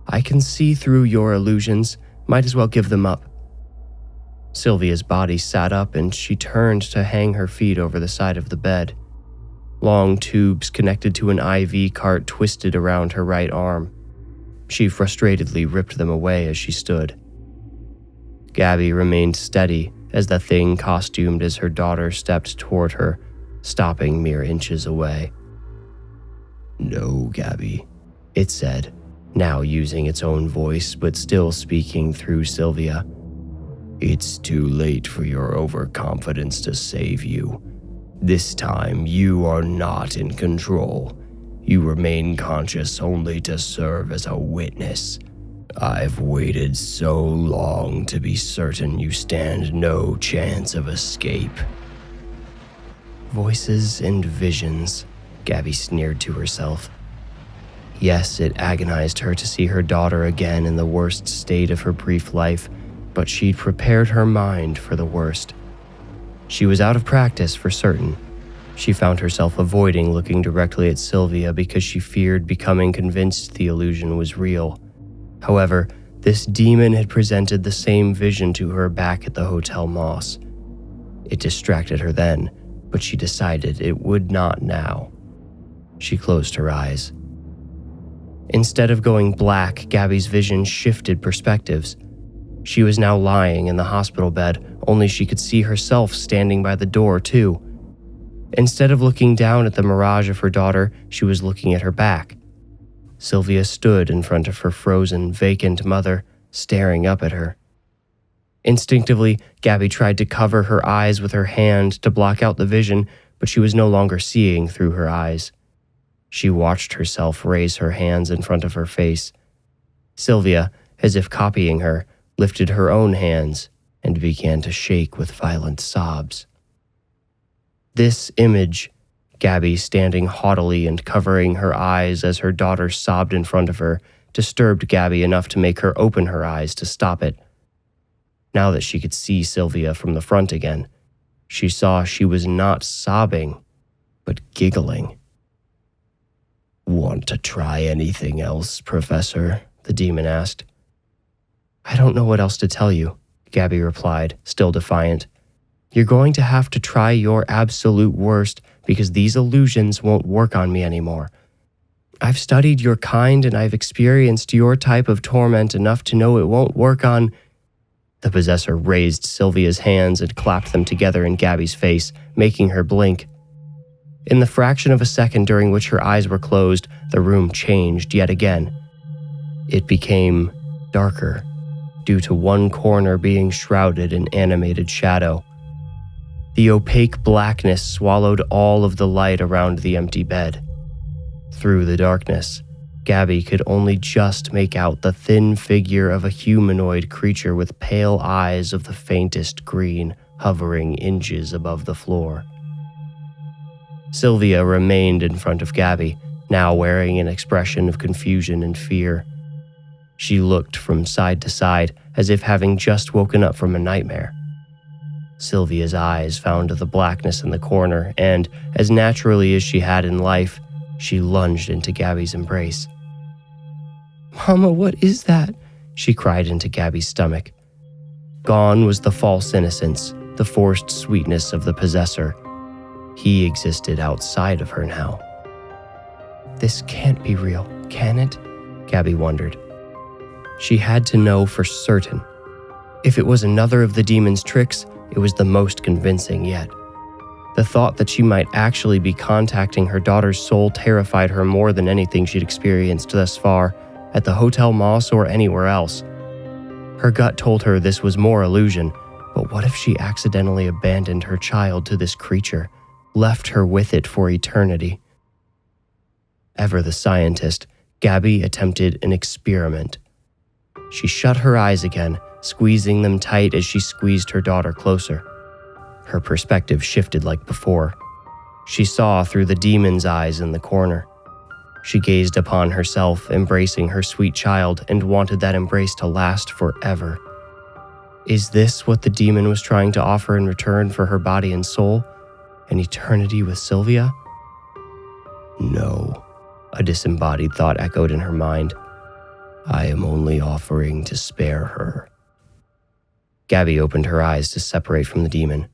"I can see through your illusions. Might as well give them up." Sylvia's body sat up and she turned to hang her feet over the side of the bed. Long tubes connected to an IV cart twisted around her right arm. She frustratedly ripped them away as she stood. Gabby remained steady as the thing costumed as her daughter stepped toward her, stopping mere inches away. "No, Gabby," it said, now using its own voice but still speaking through Sylvia. "It's too late for your overconfidence to save you. This time you are not in control. You remain conscious only to serve as a witness. I've waited so long to be certain you stand no chance of escape." Voices and visions, Gabby sneered to herself. Yes, it agonized her to see her daughter again in the worst state of her brief life, but she'd prepared her mind for the worst. She was out of practice for certain. She found herself avoiding looking directly at Sylvia because she feared becoming convinced the illusion was real. However, this demon had presented the same vision to her back at the Hotel Mosse. It distracted her then, but she decided it would not now. She closed her eyes. Instead of going black, Gabby's vision shifted perspectives. She was now lying in the hospital bed, only she could see herself standing by the door too. Instead of looking down at the mirage of her daughter, she was looking at her back. Sylvia stood in front of her frozen, vacant mother, staring up at her. Instinctively, Gabby tried to cover her eyes with her hand to block out the vision, but she was no longer seeing through her eyes. She watched herself raise her hands in front of her face. Sylvia, as if copying her, lifted her own hands and began to shake with violent sobs. This image, Gabby standing haughtily and covering her eyes as her daughter sobbed in front of her, disturbed Gabby enough to make her open her eyes to stop it. Now that she could see Sylvia from the front again, she saw she was not sobbing, but giggling. "Want to try anything else, Professor?" the demon asked. "I don't know what else to tell you," Gabby replied, still defiant. "You're going to have to try your absolute worst because these illusions won't work on me anymore. I've studied your kind and I've experienced your type of torment enough to know it won't work on—" The possessor raised Sylvia's hands and clapped them together in Gabby's face, making her blink. In the fraction of a second during which her eyes were closed, the room changed yet again. It became darker, due to one corner being shrouded in animated shadow. The opaque blackness swallowed all of the light around the empty bed. Through the darkness, Gabby could only just make out the thin figure of a humanoid creature with pale eyes of the faintest green hovering inches above the floor. Sylvia remained in front of Gabby, now wearing an expression of confusion and fear. She looked from side to side as if having just woken up from a nightmare. Sylvia's eyes found the blackness in the corner, and, as naturally as she had in life, she lunged into Gabby's embrace. "Mama, what is that?" she cried into Gabby's stomach. Gone was the false innocence, the forced sweetness of the possessor. He existed outside of her now. This can't be real, can it? Gabby wondered. She had to know for certain. If it was another of the demon's tricks, it was the most convincing yet. The thought that she might actually be contacting her daughter's soul terrified her more than anything she'd experienced thus far, at the Hotel Mosse or anywhere else. Her gut told her this was more illusion, But what if she accidentally abandoned her child to this creature, left her with it for eternity? Ever the scientist, Gabby attempted an experiment. She shut her eyes again, squeezing them tight as she squeezed her daughter closer. Her perspective shifted like before. She saw through the demon's eyes in the corner. She gazed upon herself, embracing her sweet child, and wanted that embrace to last forever. Is this what the demon was trying to offer in return for her body and soul? An eternity with Sylvia? No, a disembodied thought echoed in her mind. I am only offering to spare her. Gabby opened her eyes to separate from the demon.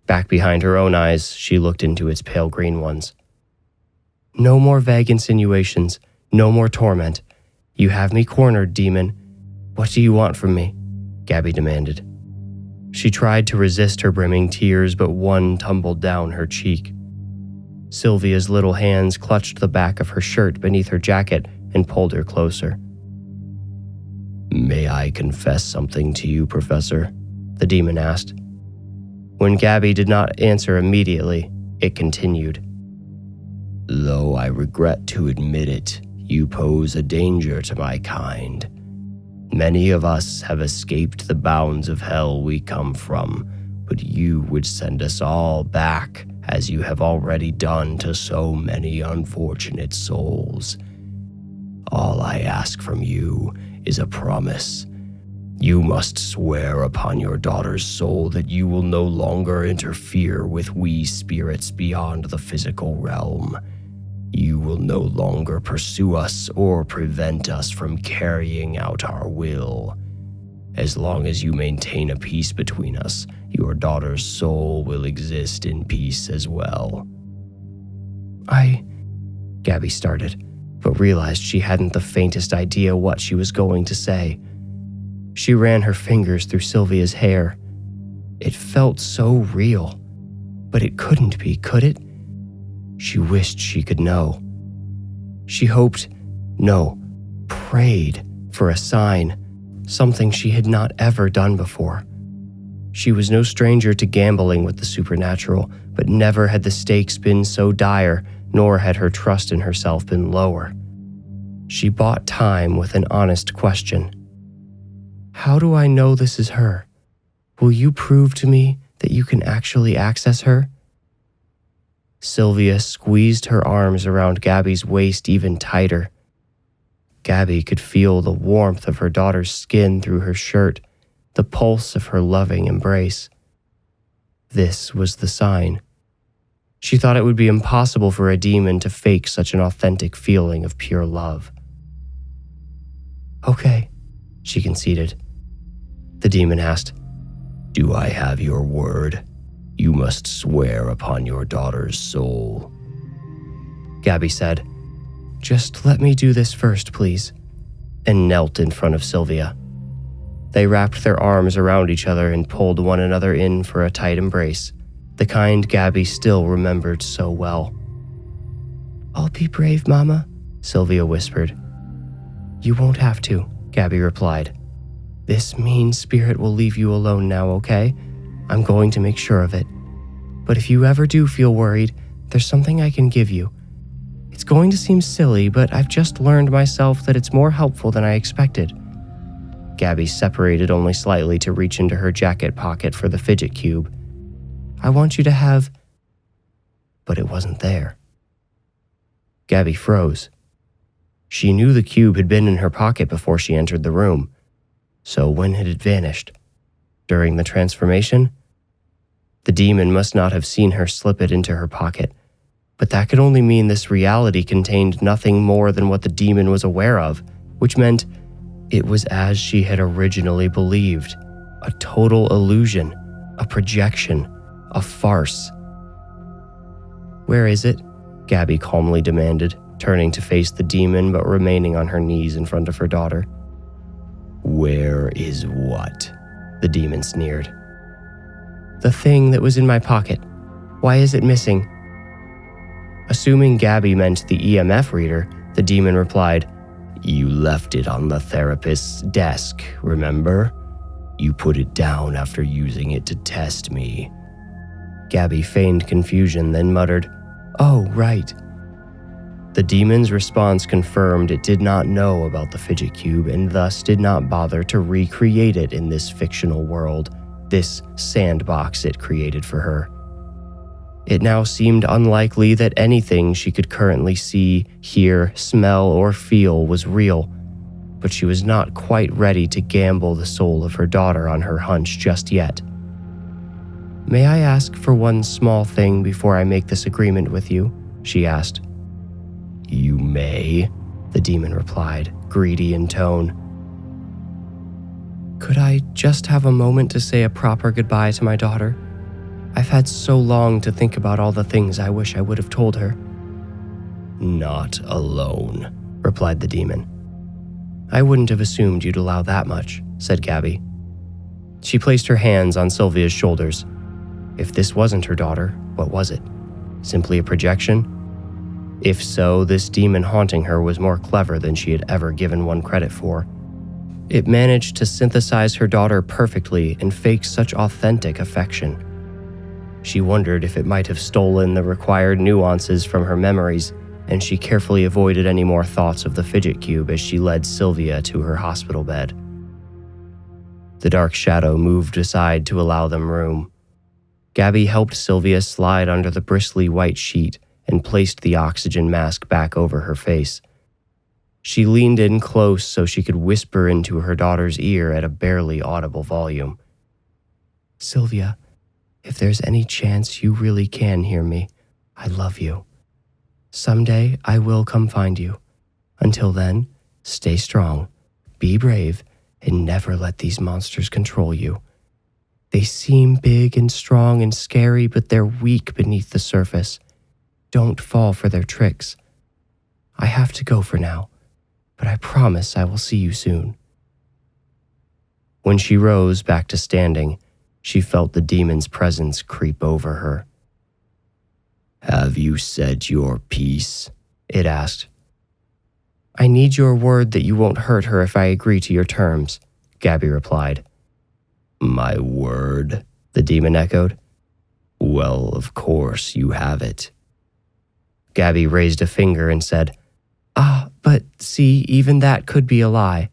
Back behind her own eyes, she looked into its pale green ones. No more vague insinuations, no more torment. You have me cornered, demon. What do you want from me? Gabby demanded. She tried to resist her brimming tears, but one tumbled down her cheek. Sylvia's little hands clutched the back of her shirt beneath her jacket and pulled her closer. May I confess something to you, Professor? The demon asked. When Gabby did not answer immediately, it continued. Though I regret to admit it, you pose a danger to my kind. Many of us have escaped the bounds of hell we come from, but you would send us all back, as you have already done to so many unfortunate souls. All I ask from you is a promise. You must swear upon your daughter's soul that you will no longer interfere with we spirits beyond the physical realm. You will no longer pursue us or prevent us from carrying out our will. As long as you maintain a peace between us, your daughter's soul will exist in peace as well. Gabby started, but realized she hadn't the faintest idea what she was going to say. She ran her fingers through Sylvia's hair. It felt so real, but it couldn't be, could it? She wished she could know. She hoped, no, prayed for a sign, something she had not ever done before. She was no stranger to gambling with the supernatural, but never had the stakes been so dire, nor had her trust in herself been lower. She bought time with an honest question. How do I know this is her? Will you prove to me that you can actually access her? Sylvia squeezed her arms around Gabby's waist even tighter. Gabby could feel the warmth of her daughter's skin through her shirt, the pulse of her loving embrace. This was the sign. She thought it would be impossible for a demon to fake such an authentic feeling of pure love. Okay, she conceded. The demon asked, Do I have your word? You must swear upon your daughter's soul. Gabby said, Just let me do this first, please, and knelt in front of Sylvia. They wrapped their arms around each other and pulled one another in for a tight embrace, the kind Gabby still remembered so well. I'll be brave, Mama, Sylvia whispered. You won't have to, Gabby replied. This mean spirit will leave you alone now, okay? I'm going to make sure of it. But if you ever do feel worried, there's something I can give you. It's going to seem silly, but I've just learned myself that it's more helpful than I expected. Gabby separated only slightly to reach into her jacket pocket for the fidget cube. I want you to have... But it wasn't there. Gabby froze. She knew the cube had been in her pocket before she entered the room. So when had it vanished? During the transformation? The demon must not have seen her slip it into her pocket, but that could only mean this reality contained nothing more than what the demon was aware of, which meant it was as she had originally believed, a total illusion, a projection, a farce. Where is it? Gabby calmly demanded, turning to face the demon but remaining on her knees in front of her daughter. Where is what? The demon sneered. The thing that was in my pocket. Why is it missing? Assuming Gabby meant the EMF reader, the demon replied, You left it on the therapist's desk, remember? You put it down after using it to test me." Gabby feigned confusion, then muttered, "Oh, right." The demon's response confirmed it did not know about the fidget cube and thus did not bother to recreate it in this fictional world, this sandbox it created for her. It now seemed unlikely that anything she could currently see, hear, smell, or feel was real, but she was not quite ready to gamble the soul of her daughter on her hunch just yet. "May I ask for one small thing before I make this agreement with you?" she asked. "You may," the demon replied, greedy in tone. "Could I just have a moment to say a proper goodbye to my daughter? I've had so long to think about all the things I wish I would have told her." "Not alone," replied the demon. "I wouldn't have assumed you'd allow that much," said Gabby. She placed her hands on Sylvia's shoulders. If this wasn't her daughter, what was it? Simply a projection? If so, this demon haunting her was more clever than she had ever given one credit for. It managed to synthesize her daughter perfectly and fake such authentic affection. She wondered if it might have stolen the required nuances from her memories, and she carefully avoided any more thoughts of the fidget cube as she led Sylvia to her hospital bed. The dark shadow moved aside to allow them room. Gabby helped Sylvia slide under the bristly white sheet and placed the oxygen mask back over her face. She leaned in close so she could whisper into her daughter's ear at a barely audible volume. "Sylvia, if there's any chance you really can hear me, I love you. Someday I will come find you. Until then, stay strong, be brave, and never let these monsters control you. They seem big and strong and scary, but they're weak beneath the surface. Don't fall for their tricks. I have to go for now, but I promise I will see you soon." When she rose back to standing, she felt the demon's presence creep over her. "Have you said your piece?" it asked. "I need your word that you won't hurt her if I agree to your terms," Gabby replied. "My word?" the demon echoed. "Well, of course you have it." Gabby raised a finger and said, But see, even that could be a lie.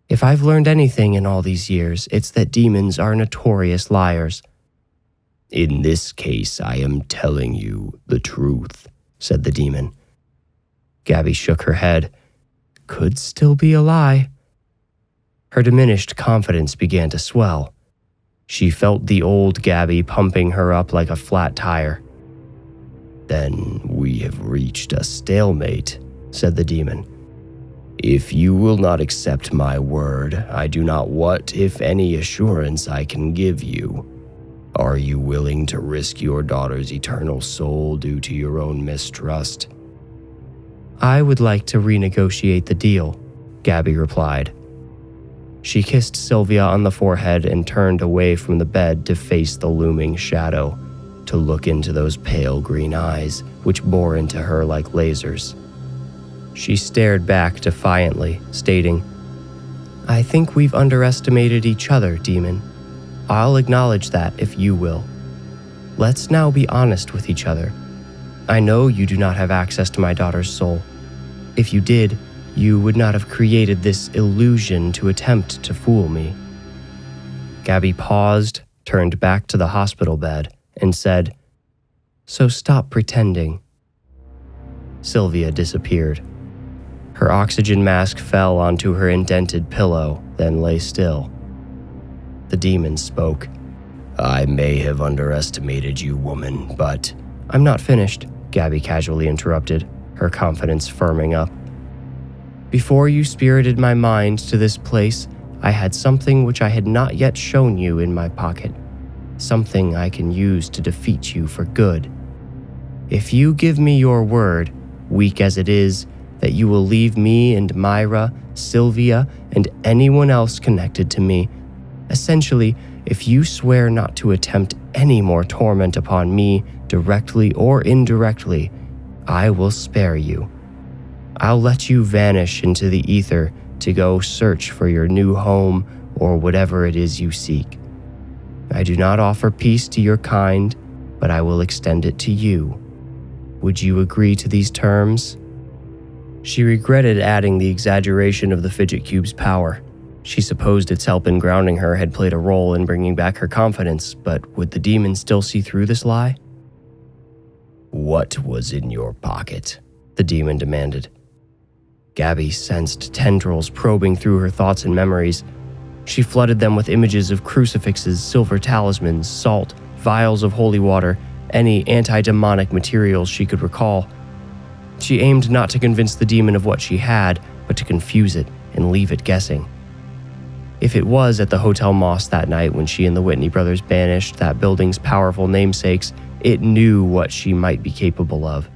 If I've learned anything in all these years, it's that demons are notorious liars." "In this case, I am telling you the truth," said the demon. Gabby shook her head. Could still be a lie. Her diminished confidence began to swell. She felt the old Gabby pumping her up like a flat tire. "Then we have reached a stalemate," said the demon. "If you will not accept my word, I do not what, if any, assurance I can give you. Are you willing to risk your daughter's eternal soul due to your own mistrust?" "I would like to renegotiate the deal," Gabby replied. She kissed Sylvia on the forehead and turned away from the bed to face the looming shadow, to look into those pale green eyes, which bore into her like lasers. She stared back defiantly, stating, "I think we've underestimated each other, demon. I'll acknowledge that if you will. Let's now be honest with each other. I know you do not have access to my daughter's soul. If you did, you would not have created this illusion to attempt to fool me." Gabby paused, turned back to the hospital bed, and said, "So stop pretending." Sylvia disappeared. Her oxygen mask fell onto her indented pillow, then lay still. The demon spoke. "I may have underestimated you, woman, but—" "I'm not finished," Gabby casually interrupted, her confidence firming up. "Before you spirited my mind to this place, I had something which I had not yet shown you in my pocket. Something I can use to defeat you for good. If you give me your word, weak as it is, that you will leave me and Myra, Sylvia, and anyone else connected to me. Essentially, if you swear not to attempt any more torment upon me, directly or indirectly, I will spare you. I'll let you vanish into the ether to go search for your new home or whatever it is you seek. I do not offer peace to your kind, but I will extend it to you. Would you agree to these terms?" She regretted adding the exaggeration of the fidget cube's power. She supposed its help in grounding her had played a role in bringing back her confidence, but would the demon still see through this lie? "What was in your pocket?" the demon demanded. Gabby sensed tendrils probing through her thoughts and memories. She flooded them with images of crucifixes, silver talismans, salt, vials of holy water, any anti-demonic materials she could recall. She aimed not to convince the demon of what she had, but to confuse it and leave it guessing. If it was at the Hotel Mosse that night when she and the Whitney brothers banished that building's powerful namesakes, it knew what she might be capable of.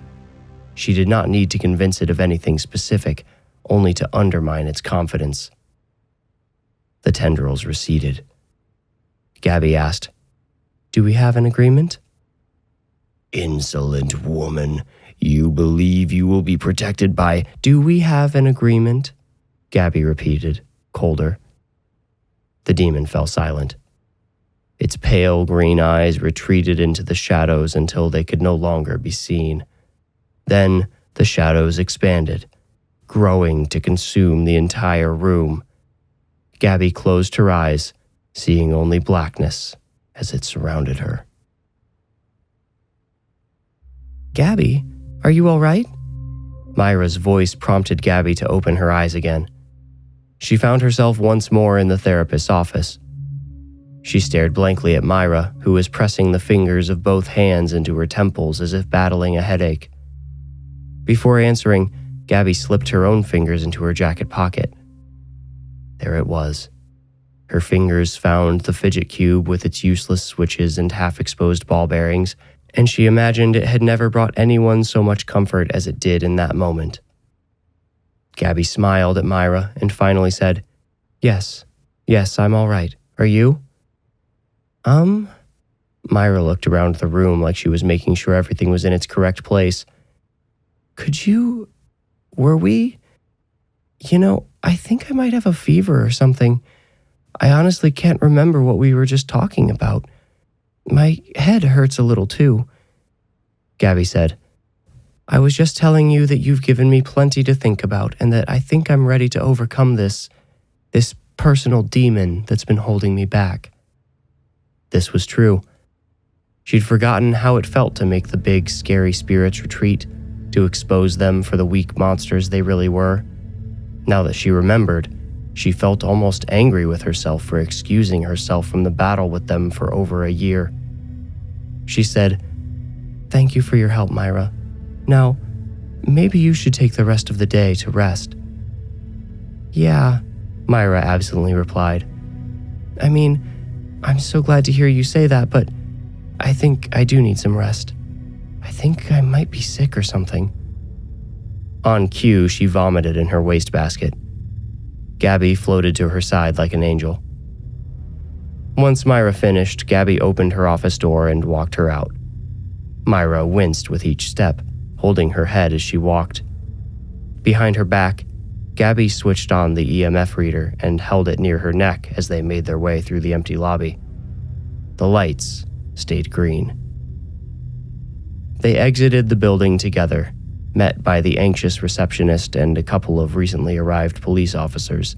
She did not need to convince it of anything specific, only to undermine its confidence. The tendrils receded. Gabby asked, "Do we have an agreement?" "Insolent woman, you believe you will be protected by—" "Do we have an agreement?" Gabby repeated, colder. The demon fell silent. Its pale green eyes retreated into the shadows until they could no longer be seen. Then the shadows expanded, growing to consume the entire room. Gabby closed her eyes, seeing only blackness as it surrounded her. "Gabby, are you all right?" Myra's voice prompted Gabby to open her eyes again. She found herself once more in the therapist's office. She stared blankly at Myra, who was pressing the fingers of both hands into her temples as if battling a headache. Before answering, Gabby slipped her own fingers into her jacket pocket. There it was. Her fingers found the fidget cube with its useless switches and half-exposed ball bearings, and she imagined it had never brought anyone so much comfort as it did in that moment. Gabby smiled at Myra and finally said, Yes, I'm all right. Are you?" Myra looked around the room like she was making sure everything was in its correct place. Were we? I think I might have a fever or something. I honestly can't remember what we were just talking about. My head hurts a little too." Gabby said, "I was just telling you that you've given me plenty to think about and that I think I'm ready to overcome this personal demon that's been holding me back." This was true. She'd forgotten how it felt to make the big, scary spirits retreat, to expose them for the weak monsters they really were. Now that she remembered, she felt almost angry with herself for excusing herself from the battle with them for over a year. She said, "Thank you for your help, Myra. Now, maybe you should take the rest of the day to rest." "Yeah," Myra absently replied. "I mean, I'm so glad to hear you say that, but I think I do need some rest. I think I might be sick or something." On cue, she vomited in her wastebasket. Gabby floated to her side like an angel. Once Myra finished, Gabby opened her office door and walked her out. Myra winced with each step, holding her head as she walked. Behind her back, Gabby switched on the EMF reader and held it near her neck as they made their way through the empty lobby. The lights stayed green. They exited the building together, met by the anxious receptionist and a couple of recently arrived police officers.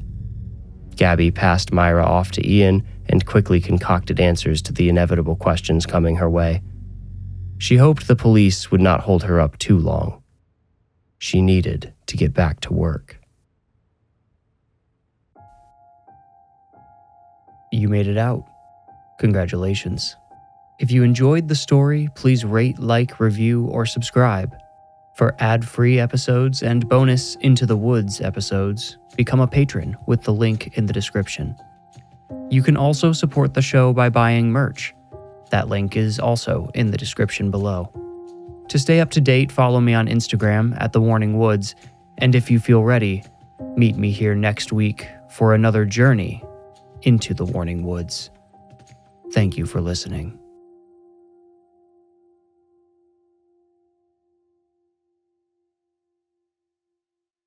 Gabby passed Myra off to Ian and quickly concocted answers to the inevitable questions coming her way. She hoped the police would not hold her up too long. She needed to get back to work. You made it out. Congratulations. If you enjoyed the story, please rate, like, review, or subscribe. For ad-free episodes and bonus Into the Woods episodes, become a patron with the link in the description. You can also support the show by buying merch. That link is also in the description below. To stay up to date, follow me on Instagram at The Warning Woods, and if you feel ready, meet me here next week for another journey into the Warning Woods. Thank you for listening.